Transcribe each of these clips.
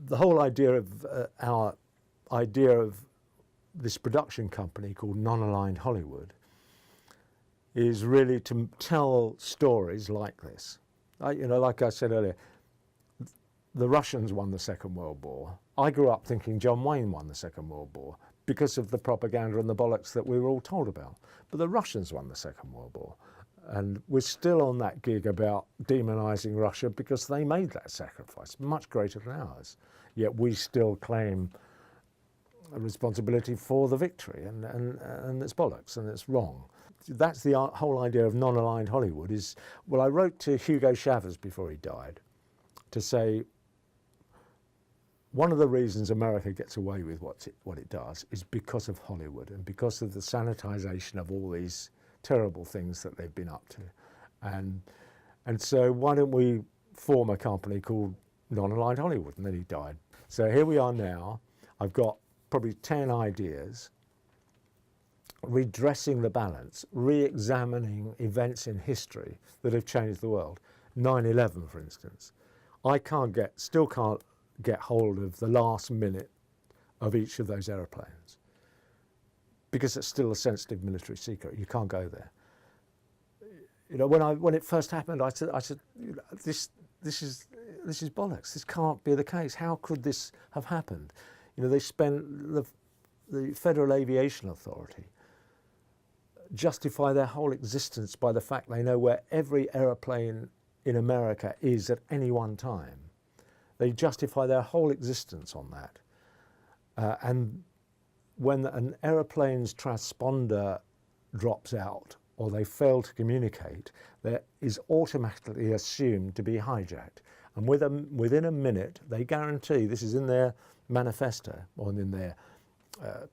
the whole idea of our idea of this production company called Non-Aligned Hollywood is really to tell stories like this. Like I said earlier, the Russians won the Second World War. I grew up thinking John Wayne won the Second World War because of the propaganda and the bollocks that we were all told about. But the Russians won the Second World War. And we're still on that gig about demonising Russia because they made that sacrifice, much greater than ours. Yet we still claim a responsibility for the victory, and it's bollocks and it's wrong. That's the whole idea of non-aligned Hollywood is, well, I wrote to Hugo Chavez before he died to say, one of the reasons America gets away with what it does is because of Hollywood and because of the sanitization of all these terrible things that they've been up to. And so why don't we form a company called Non-Aligned Hollywood? And then he died. So here we are now. I've got probably 10 ideas, redressing the balance, re-examining events in history that have changed the world. 9/11, for instance. I still can't get hold of the last minute of each of those aeroplanes because it's still a sensitive military secret. You can't go there. You know, when it first happened, I said, this is bollocks. This can't be the case. How could this have happened? You know, they spent the Federal Aviation Authority justify their whole existence by the fact they know where every aeroplane in America is at any one time. They justify their whole existence on that. And when an aeroplane's transponder drops out or they fail to communicate, that is automatically assumed to be hijacked. And within a minute, they guarantee, this is in their manifesto, or in their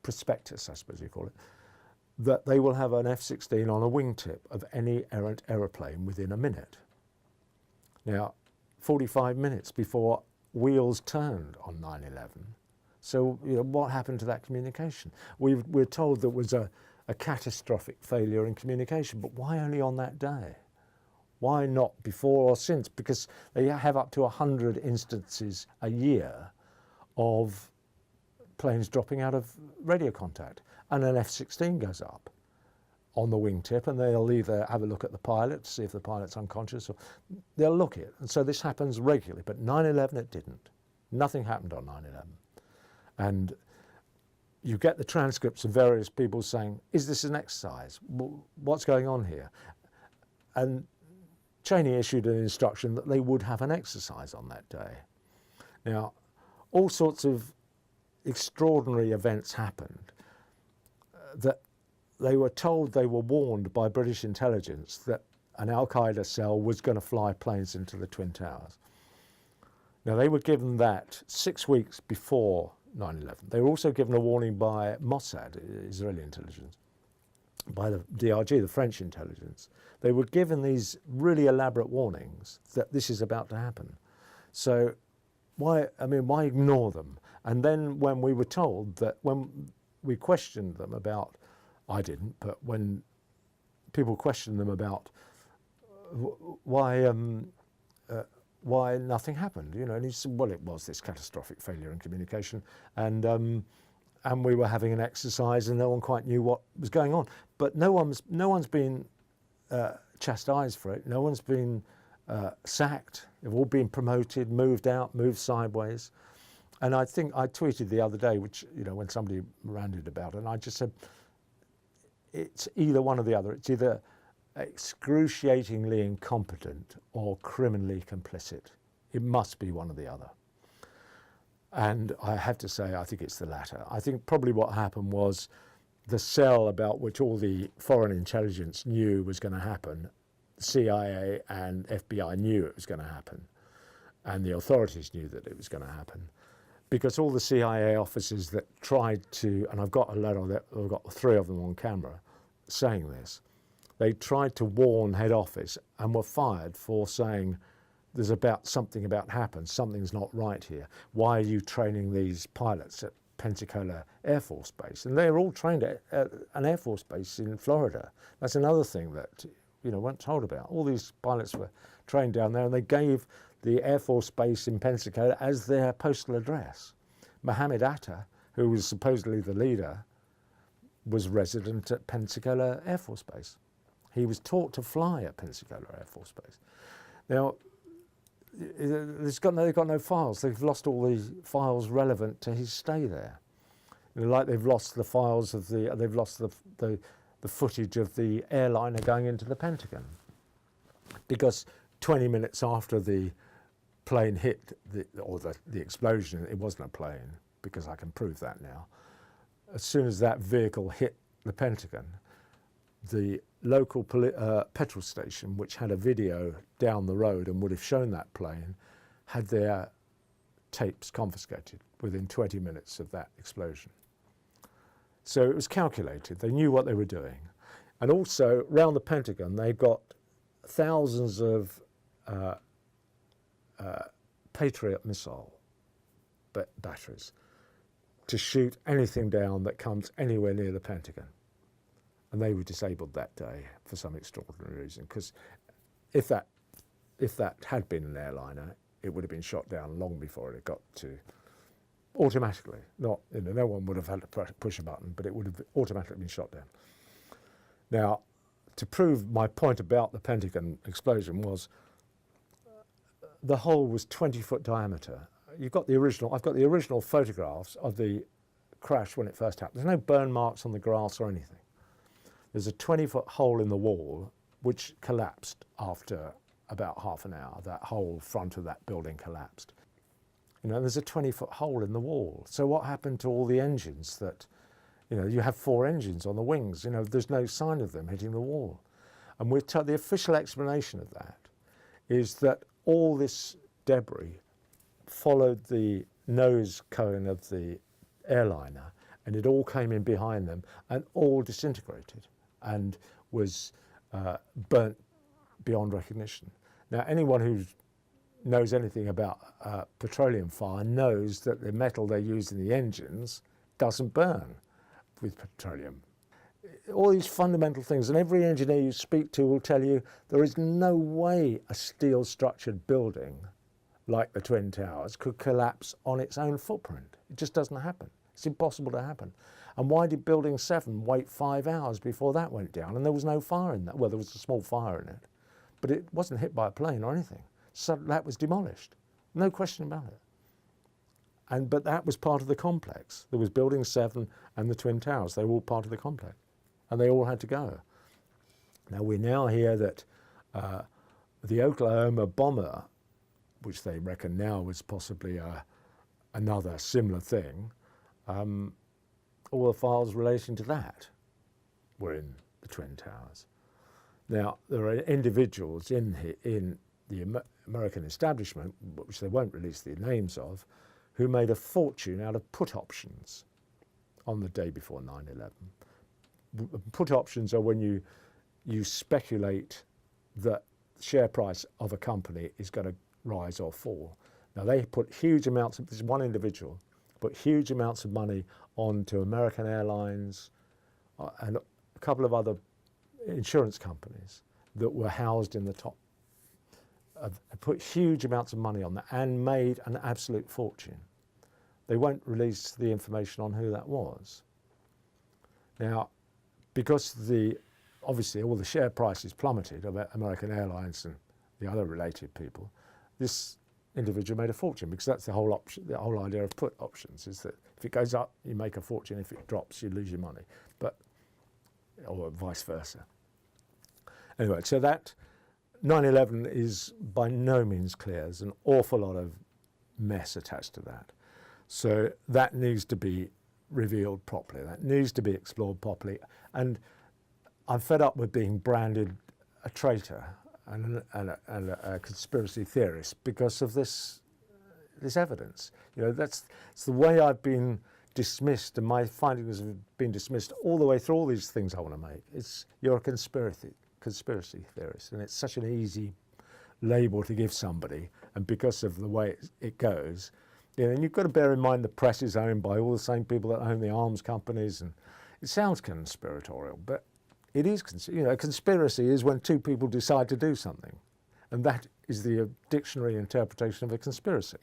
prospectus, I suppose you call it, that they will have an F-16 on a wingtip of any errant aeroplane within a minute. Now, 45 minutes before wheels turned on 9/11. So, you know, what happened to that communication? We're told there was a catastrophic failure in communication, but why only on that day? Why not before or since? Because they have up to 100 instances a year of planes dropping out of radio contact. And an F-16 goes up on the wingtip and they'll either have a look at the pilot to see if the pilot's unconscious or they'll look at it. And so this happens regularly, but 9/11 it didn't. Nothing happened on 9/11. And you get the transcripts of various people saying, is this an exercise? What's going on here? And Cheney issued an instruction that they would have an exercise on that day. Now, all sorts of extraordinary events happened that they were told, they were warned by British intelligence that an Al-Qaeda cell was going to fly planes into the Twin Towers. Now, they were given that 6 weeks before 9/11. They were also given a warning by Mossad, Israeli intelligence, by the DRG, the French intelligence. They were given these really elaborate warnings that this is about to happen. So why ignore them? And then when we were told that, when we questioned them about, I didn't, but when people questioned them about why nothing happened, you know, and he said, well, it was this catastrophic failure in communication, and we were having an exercise, and no one quite knew what was going on. But no one's been chastised for it. No one's been sacked. They've all been promoted, moved out, moved sideways. And I think I tweeted the other day, which, you know, when somebody ranted about it, and I just said, it's either one or the other. It's either excruciatingly incompetent or criminally complicit. It must be one or the other. And I have to say, I think it's the latter. I think probably what happened was the cell about which all the foreign intelligence knew was going to happen, CIA and FBI knew it was going to happen, and the authorities knew that it was going to happen. Because all the CIA officers that tried to, and I've got a letter that, I've got 3 of them on camera saying this, they tried to warn head office and were fired for saying, there's something about to happen, something's not right here. Why are you training these pilots at Pensacola Air Force Base? And they're all trained at an Air Force base in Florida. That's another thing that, you know, weren't told about. All these pilots were trained down there, and they gave the Air Force Base in Pensacola as their postal address. Mohammed Atta, who was supposedly the leader, was resident at Pensacola Air Force Base. He was taught to fly at Pensacola Air Force Base. Now, they've got no files. They've lost all the files relevant to his stay there. You know, like they've lost the files of they've lost the footage of the airliner going into the Pentagon, because 20 minutes after the plane hit the explosion, it wasn't a plane, because I can prove that now. As soon as that vehicle hit the Pentagon, the local petrol station, which had a video down the road and would have shown that plane, had their tapes confiscated within 20 minutes of that explosion. So it was calculated. They knew what they were doing. And also, around the Pentagon, they got thousands of Patriot missile batteries to shoot anything down that comes anywhere near the Pentagon. And they were disabled that day for some extraordinary reason, because if that had been an airliner, it would have been shot down long before it got to, automatically. Not, you know, no one would have had to push a button, but it would have automatically been shot down. Now, to prove my point about the Pentagon explosion was, the hole was 20-foot diameter. I've got the original photographs of the crash when it first happened. There's no burn marks on the grass or anything. There's a 20-foot hole in the wall which collapsed after about half an hour. That whole front of that building collapsed. You know, there's a 20-foot hole in the wall. So what happened to all the engines that, you know, you have 4 engines on the wings, you know, there's no sign of them hitting the wall. And the official explanation of that is that all this debris followed the nose cone of the airliner, and it all came in behind them and all disintegrated and was burnt beyond recognition. Now, anyone who knows anything about petroleum fire knows that the metal they use in the engines doesn't burn with petroleum. All these fundamental things, and every engineer you speak to will tell you there is no way a steel structured building like the Twin Towers could collapse on its own footprint. It just doesn't happen. It's impossible to happen. And why did Building 7 wait 5 hours before that went down? And there was no fire in that. Well, there was a small fire in it, but it wasn't hit by a plane or anything. So that was demolished. No question about it. But that was part of the complex. There was Building 7 and the Twin Towers. They were all part of the complex. And they all had to go. Now we now hear that the Oklahoma bomber, which they reckon now was possibly another similar thing, all the files relating to that were in the Twin Towers. Now, there are individuals in the American establishment, which they won't release the names of, who made a fortune out of put options on the day before 9/11. Put options are when you speculate that the share price of a company is going to rise or fall. Now, they put huge amounts of, this is one individual, put huge amounts of money onto American Airlines and a couple of other insurance companies that were housed in the top. Put huge amounts of money on that and made an absolute fortune. They won't release the information on who that was. Now, because obviously all the share prices plummeted of American Airlines and the other related people, this individual made a fortune, because that's the whole idea of put options, is that if it goes up, you make a fortune. If it drops, you lose your money, or vice versa. Anyway, so that 9/11 is by no means clear. There's an awful lot of mess attached to that. So that needs to be revealed properly. That needs to be explored properly. And I'm fed up with being branded a traitor and a conspiracy theorist because of this evidence. You know, that's the way I've been dismissed, and my findings have been dismissed all the way through all these things I want to make. You're a conspiracy theorist, and it's such an easy label to give somebody, and because of the way it goes, you know, and you've got to bear in mind the press is owned by all the same people that own the arms companies, and it sounds conspiratorial, but it is, you know, a conspiracy is when 2 people decide to do something, And that is the dictionary interpretation of a conspiracy.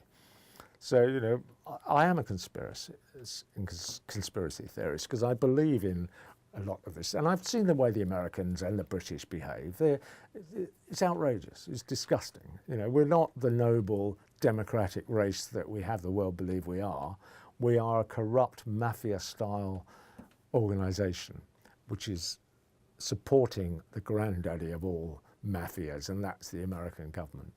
So, you know, I am a conspiracy theorist because I believe in a lot of this. And I've seen the way the Americans and the British behave. It's outrageous. It's disgusting. You know, we're not the noble democratic race that we have the world believe we are. We are a corrupt mafia-style organisation which is supporting the granddaddy of all mafias, and that's the American government.